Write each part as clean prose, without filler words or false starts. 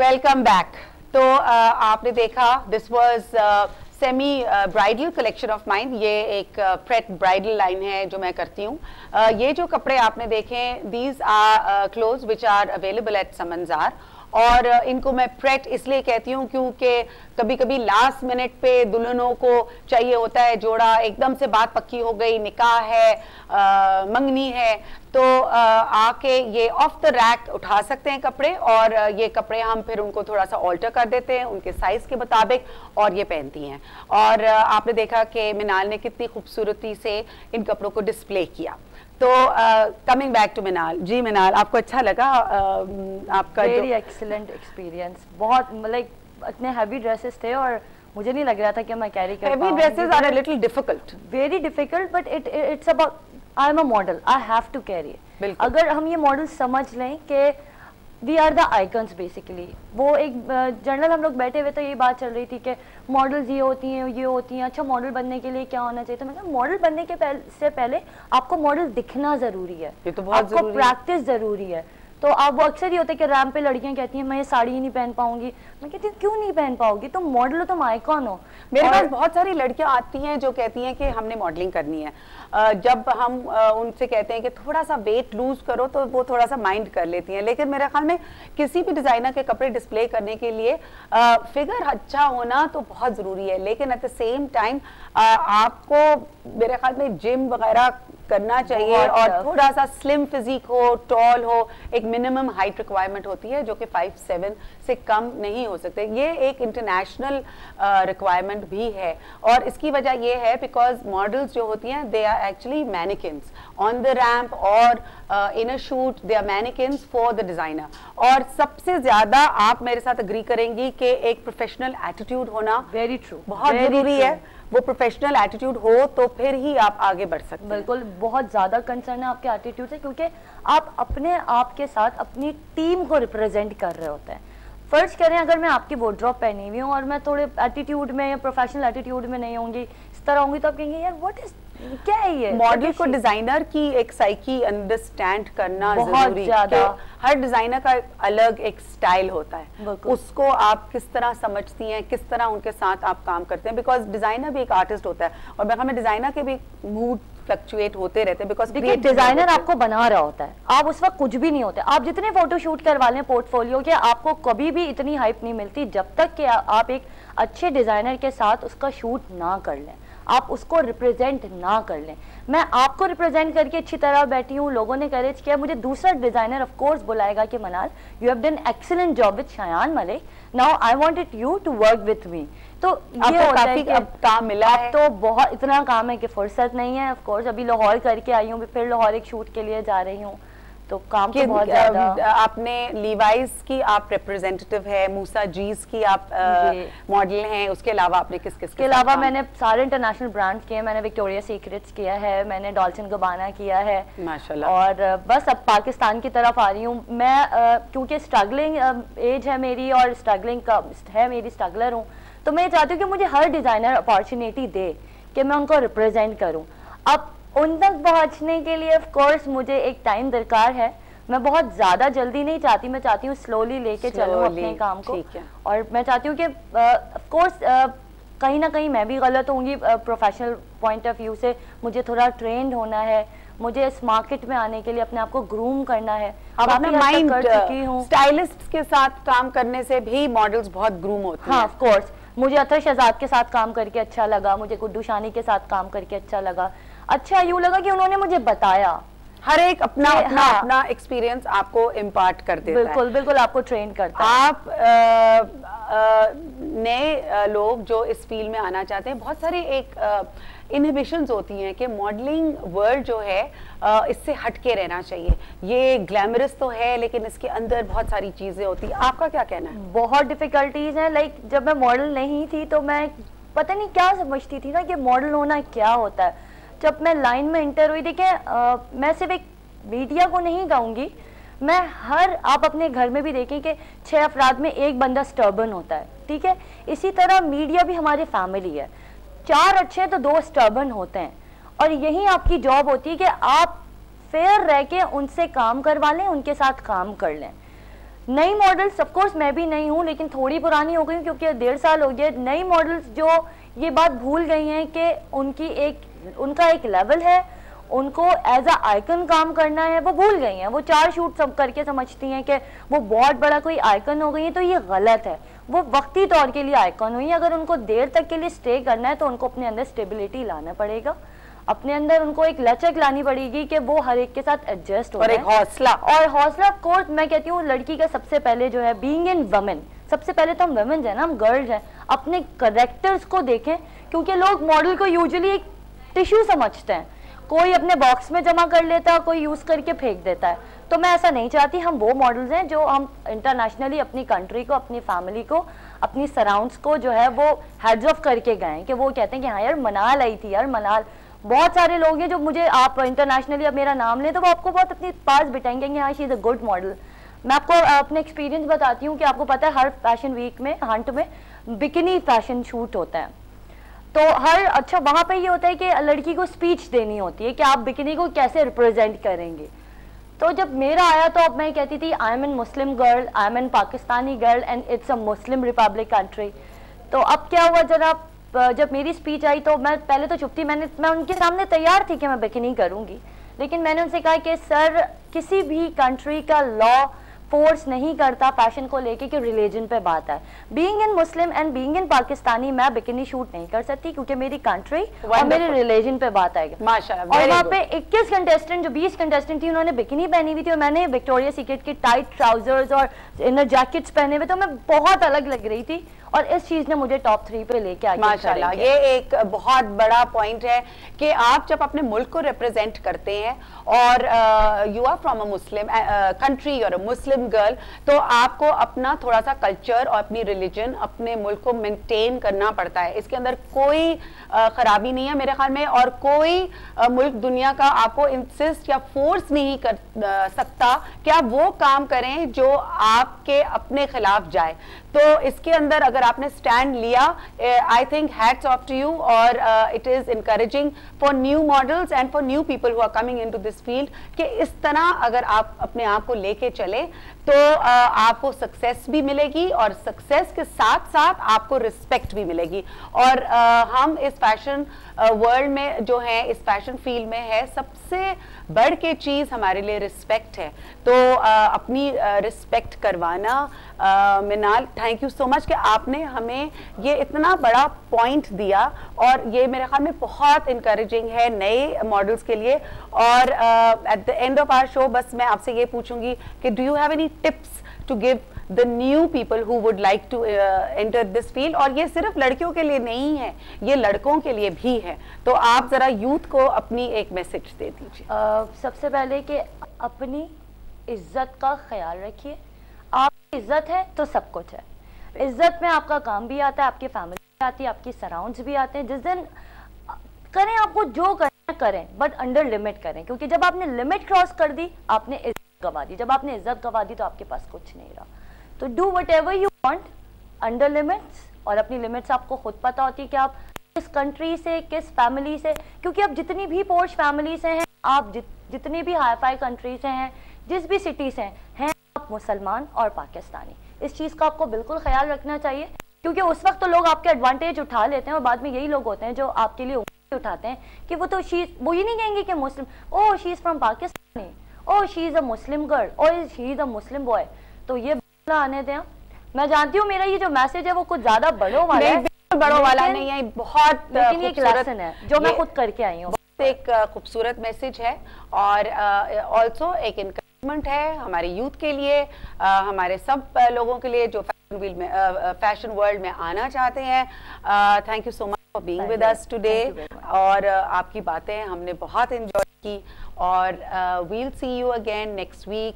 Welcome back. तो आपने देखा this was semi bridal collection of mine. ये एक प्रेट ब्राइडल लाइन है जो मैं करती हूँ। ये जो कपड़े आपने देखे these are clothes which are available at Samanjar, और इनको मैं प्रेट इसलिए कहती हूँ क्योंकि कभी कभी लास्ट मिनट पे दुल्हनों को चाहिए होता है जोड़ा, एकदम से बात पक्की हो गई, निकाह है, मंगनी है, तो आके ये ऑफ द रैक उठा सकते हैं कपड़े, और ये कपड़े हम फिर उनको थोड़ा सा ऑल्टर कर देते हैं उनके साइज के मुताबिक, और ये पहनती हैं। और आपने देखा कि मिनाल ने कितनी खूबसूरती से इन कपड़ों को डिस्प्ले किया। तो कमिंग बैक टू मिनाल जी, मिनाल आपको अच्छा लगा आपका? Very excellent experience. बहुत लाइक इतने हैवी ड्रेसेस थे और मुझे नहीं लग रहा था कि मैं कैरी कर पाऊंगी। Heavy dresses are a little difficult, very difficult, but it's about I am a model, I have to carry. अगर हम ये मॉडल समझ लें कि we are the icons basically, वो एक जनरल हम लोग बैठे हुए तो ये बात चल रही थी कि मॉडल्स ये होती हैं, अच्छा मॉडल बनने के लिए क्या होना चाहिए? तो मैं मॉडल बनने के से पहले आपको मॉडल दिखना जरूरी है, ये तो बहुत आपको प्रैक्टिस जरूरी है। तो आप वो अक्सर ही होते हैं कि रैम पे लड़कियां कहती हैं मैं ये साड़ी ही नहीं पहन पाऊंगी। मैं कहती हूँ क्यों नहीं पहन पाओगी? तुम मॉडल हो, तुम आइकॉन हो। मेरे पास बहुत सारी लड़कियां आती हैं जो कहती हैं कि हमने मॉडलिंग करनी है। जब हम उनसे कहते हैं कि थोड़ा सा वेट लूज करो तो वो थोड़ा सा माइंड कर लेती हैं, लेकिन मेरे ख्याल में किसी भी डिजाइनर के कपड़े डिस्प्ले करने के लिए फिगर अच्छा होना तो बहुत जरूरी है, लेकिन एट द सेम टाइम आपको मेरे ख्याल में जिम वगैरह करना चाहिए और थोड़ा सा स्लिम फिजिक हो, टॉल हो। एक मिनिमम हाइट रिक्वायरमेंट होती है जो कि 5'7" से कम नहीं हो सकते। ये एक इंटरनेशनल रिक्वायरमेंट भी है, और इसकी वजह ये है बिकॉज मॉडल्स जो होती हैं they are actually mannequins on the ramp और in a shoot, they are mannequins for the designer. और सबसे ज्यादा आप मेरे साथ अग्री करेंगी कि एक प्रोफेशनल एटीट्यूड होना वेरी ट्रू बहुत जरूरी है। वो प्रोफेशनल एटीट्यूड हो तो फिर ही आप आगे बढ़ सकते हैं। बिल्कुल, बहुत ज्यादा कंसर्न है आपके एटीट्यूड से, क्योंकि आप अपने आप के साथ अपनी टीम को रिप्रेजेंट कर रहे होते हैं। फर्ज करें अगर मैं आपकी वार्डरोब पहनी हुई हूँ और मैं थोड़े एटीट्यूड में या प्रोफेशनल एटीट्यूड में नहीं होंगी, इस तरह होंगी, तो आप कहेंगे यार व्हाट इज, क्या है ये? मॉडल को डिजाइनर की एक साइकी अंडरस्टैंड करना बहुत ज्यादा। हर डिजाइनर का अलग एक स्टाइल होता है, उसको आप किस तरह समझती हैं, किस तरह उनके साथ आप काम करते हैं, बिकॉज डिजाइनर भी एक आर्टिस्ट होता है और मैं हमें डिजाइनर के भी मूड फ्लक्चुएट होते रहते हैं। बिकॉज डिजाइनर आपको बना रहा होता है, आप उस वक्त कुछ भी नहीं होते। आप जितने फोटो शूट करवा लें पोर्टफोलियो के, आपको कभी भी इतनी हाइप नहीं मिलती जब तक कि आप एक अच्छे डिजाइनर के साथ उसका शूट ना कर लें, आप उसको रिप्रेजेंट ना कर लें। मैं आपको रिप्रेजेंट करके अच्छी तरह बैठी हूँ, लोगों ने करेज किया, मुझे दूसरा डिजाइनर ऑफ कोर्स बुलाएगा कि Manal you have done excellent job with Shayan Malik, now I wanted you to work with me. तो ये होता है कि अब काम मिला है, तो बहुत इतना काम है कि फुर्सत नहीं है। ऑफ कोर्स अभी लाहौर करके आई हूँ, फिर लाहौर एक शूट के लिए जा रही हूँ, तो काम तो बहुत ज्यादा। आपने लीवाइस की आप रिप्रेजेंटेटिव है, मूसा जीज की आप मॉडल हैं, उसके अलावा आपने किस किस के अलावा मैंने सारे इंटरनेशनल ब्रांड्स किए, मैंने विक्टोरिया सीक्रेट्स किया है, मैंने डॉल्चे एंड गबाना किया है माशाल्लाह। और बस अब पाकिस्तान की तरफ आ रही हूँ मैं, क्योंकि स्ट्रगलिंग एज है मेरी और स्ट्रगलिंग का है, मेरी स्ट्रगलर हूँ, तो मैं चाहती हूँ कि मुझे हर डिजाइनर अपॉर्चुनिटी दे कि मैं उनको रिप्रेजेंट करूँ। अब उन तक पहुंचने के लिए ऑफ कोर्स मुझे एक टाइम दरकार है। मैं बहुत ज्यादा जल्दी नहीं चाहती, मैं चाहती हूँ स्लोली लेके चलूँ अपने काम को, और मैं चाहती हूँ कि ऑफ कोर्स कहीं ना कहीं मैं भी गलत होंगी प्रोफेशनल पॉइंट ऑफ व्यू से। मुझे थोड़ा ट्रेंड होना है, मुझे इस मार्केट में आने के लिए अपने आप को ग्रूम करना है। अब अपना माइंड कर चुकी हूँ, स्टाइलिस्ट के साथ काम करने से भी मॉडल्स बहुत ग्रूम होते हैं। हाँ ऑफ कोर्स, मुझे अतर शहजाद के साथ काम करके अच्छा लगा, मुझे गुड्डू शानी के साथ काम करके अच्छा लगा। अच्छा यूँ लगा कि उन्होंने मुझे बताया, हर एक अपना अपना एक्सपीरियंस आपको इम्पार्ट कर देता है। बिल्कुल बिल्कुल, आपको ट्रेन करता है। आप नए लोग जो इस फील्ड में आना चाहते हैं, बहुत सारे एक इनहिबिशंस होती हैं कि मॉडलिंग वर्ल्ड जो है इससे हटके रहना चाहिए। ये ग्लैमरस तो है लेकिन इसके अंदर बहुत सारी चीजें होती हैं, आपका क्या कहना है? बहुत डिफिकल्टीज हैं। लाइक जब मैं मॉडल नहीं थी तो मैं पता नहीं क्या समझती थी ना कि मॉडल होना क्या होता है। जब मैं लाइन में इंटर हुई, देखें मैं सिर्फ एक मीडिया को नहीं कहूँगी, मैं आप अपने घर में भी देखें कि 6 अफराद में एक बंदा स्टर्बन होता है, ठीक है? इसी तरह मीडिया भी हमारी फैमिली है, 4 अच्छे तो 2 स्टर्बन होते हैं, और यही आपकी जॉब होती है कि आप फेयर रह के उनसे काम करवा लें, उनके साथ काम कर लें। नई मॉडल्स ऑफ कोर्स मैं भी नहीं हूँ, लेकिन थोड़ी पुरानी हो गई हूँ क्योंकि 1.5 साल हो गए। नई मॉडल्स जो ये बात भूल गई हैं कि उनका एक लेवल है, उनको एज अ आइकन काम करना है, वो भूल गई हैं। वो 4 शूट सब करके समझती हैं कि वो बहुत बड़ा कोई आइकन हो गई है, तो ये गलत है। वो वक्ती तौर के लिए आइकन हुई, अगर उनको देर तक के लिए स्टे करना है तो उनको अपने अंदर स्टेबिलिटी लाना पड़ेगा, अपने अंदर उनको एक लचक लानी पड़ेगी कि वो हर एक के साथ एडजस्ट हो, और एक हौसला। और हौसला ऑफ कोर्स मैं कहती हूँ लड़की का सबसे पहले जो है बीइंग इन वुमेन, सबसे पहले तो हम वुमेन है ना, हम गर्ल्स हैं, अपने करेक्टर्स को देखें। क्योंकि लोग मॉडल को यूजुअली एक टिश्यू समझते हैं, कोई अपने बॉक्स में जमा कर लेता है, कोई यूज करके फेंक देता है। तो मैं ऐसा नहीं चाहती। हम वो मॉडल्स हैं जो हम इंटरनेशनली अपनी कंट्री को, अपनी फैमिली को, अपनी सराउंड्स को जो है वो हेड्स ऑफ करके गए, कि वो कहते हैं कि हाँ यार मनाल आई थी यार, मनाल। बहुत सारे लोग हैं जो मुझे, आप इंटरनेशनली अब मेरा नाम लें तो वो आपको बहुत अपने पास बिठाएंगे कि हाँ she is a good model. मैं आपको अपने एक्सपीरियंस बताती हूँ कि आपको पता है हर फैशन वीक में, हंट में बिकिनी फैशन शूट होता है। तो अच्छा वहां पे ये होता है कि लड़की को स्पीच देनी होती है कि आप बिकिनी को कैसे रिप्रेजेंट करेंगे। तो जब मेरा आया तो अब मैं कहती थी I am an Muslim girl, I am an Pakistani girl and it's a Muslim republic country. तो अब क्या हुआ जनाब, जब मेरी स्पीच आई तो मैं पहले तो चुप थी, मैं उनके सामने तैयार थी कि मैं बिकिनी करूंगी, लेकिन मैंने उनसे कहा कि सर किसी भी कंट्री का लॉ फोर्स नहीं करता फैशन को लेके कि रिलीजन पे बात है। Being in Muslim and being in Pakistani मैं बिकिनी शूट नहीं कर सकती क्योंकि मेरी कंट्री और मेरे रिलीजन पे बात आएगी। माशाल्लाह। और वहाँ पे 21 कंटेस्टेंट, जो 20 कंटेस्टेंट थी, उन्होंने बिकिनी पहनी हुई थी और मैंने विक्टोरिया सीक्रेट की टाइट ट्राउजर्स और इनर जैकेट्स पहने हुए, तो मैं बहुत अलग लग रही थी और इस चीज ने मुझे टॉप 3 पे लेके आगे माशाल्लाह। ये एक बहुत बड़ा पॉइंट है कि आप जब अपने मुल्क को रिप्रेजेंट करते हैं और you are from a Muslim country और अ मुस्लिम गर्ल, तो आपको अपना थोड़ा सा कल्चर और अपनी रिलीजन, अपने मुल्क को मेंटेन करना पड़ता है। इसके अंदर कोई खराबी नहीं है मेरे ख्याल में, और कोई मुल्क दुनिया का आपको इंसिस्ट या फोर्स नहीं कर सकता कि आप वो काम करें जो आपके अपने खिलाफ जाए। तो इसके अंदर अगर आपने स्टैंड लिया, I think hats off to you, और it is encouraging for new models and for new people who are coming into this field कि इस तरह अगर आप अपने आप को लेके चले तो आपको सक्सेस भी मिलेगी और सक्सेस के साथ साथ आपको रिस्पेक्ट भी मिलेगी। और हम इस फैशन वर्ल्ड में जो है, इस फैशन फील्ड में है, सबसे बढ़ के चीज हमारे लिए रिस्पेक्ट है। तो अपनी रिस्पेक्ट करवाना, मिनाल थैंक यू सो मच कि आपने हमें ये इतना बड़ा पॉइंट दिया, और ये मेरे ख्याल में बहुत इनकरेजिंग है नए मॉडल्स के लिए। और at the end of our show बस मैं आपसे ये पूछूंगी कि do you have any tips to give the new people who would like to enter this field? और ये सिर्फ लड़कियों के लिए नहीं है, ये लड़कों के लिए भी है। तो आप जरा यूथ को अपनी एक मैसेज दे दीजिए। सबसे पहले कि अपनी इज्जत का ख्याल रखिए। आपकी इज्जत है तो सब कुछ है। इज्जत में आपका काम भी आता है, आपकी फैमिली भी आती है, आपकी सराउंड्स भी आते हैं। जिस दिन करें, आपको जो करना करें, बट अंडर लिमिट करें, क्योंकि जब आपने लिमिट क्रॉस कर दी आपने इज्जत गंवा दी। जब आपने इज्जत गंवा दी तो आपके पास कुछ नहीं रहा। तो do what ever you want under limits, और अपनी लिमिट्स आपको खुद पता होती है कि आप किस कंट्री से, किस फैमिली से, क्योंकि आप जितनी भी पोर्श फैमिली से हैं, आप जितनी भी हाई फाई कंट्री से हैं, जिस भी सिटी से हैं आप मुसलमान और पाकिस्तानी। इस चीज़ का आपको बिल्कुल ख्याल रखना चाहिए, क्योंकि उस वक्त तो लोग आपके एडवांटेज उठा लेते हैं और बाद में यही लोग होते हैं जो आपके लिए उठाते हैं कि वो तो वो ये नहीं कहेंगे कि मुस्लिम, oh she is from Pakistani, oh she is a Muslim girl, oh she is a Muslim boy. तो ये आने दें। मैं जानती हूँ मेरा ये जो मैसेज है वो कुछ ज्यादा बड़ों वाला है, बड़ों वाला नहीं है, बहुत एक लेसन है जो मैं खुद करके आई हूँ। एक खूबसूरत मैसेज है और ऑल्सो एक इनकरेजमेंट है हमारे यूथ के लिए, हमारे सब लोगों के लिए जो फैशन वर्ल्ड में आना चाहते हैं। Thank you so much for being with us today, और आपकी बातें हमने बहुत एंजॉय की, और we'll see you again next week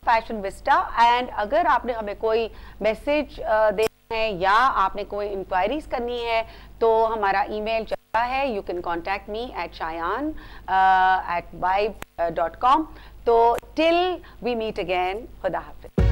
fashion Vista. And अगर आपने हमें कोई मैसेज देना है या आपने कोई इंक्वायरीज करनी है तो हमारा ईमेल चलता है, you can contact me at shayan@vibe.com। तो टिल वी मीट अगेन, खुदा हाफिज।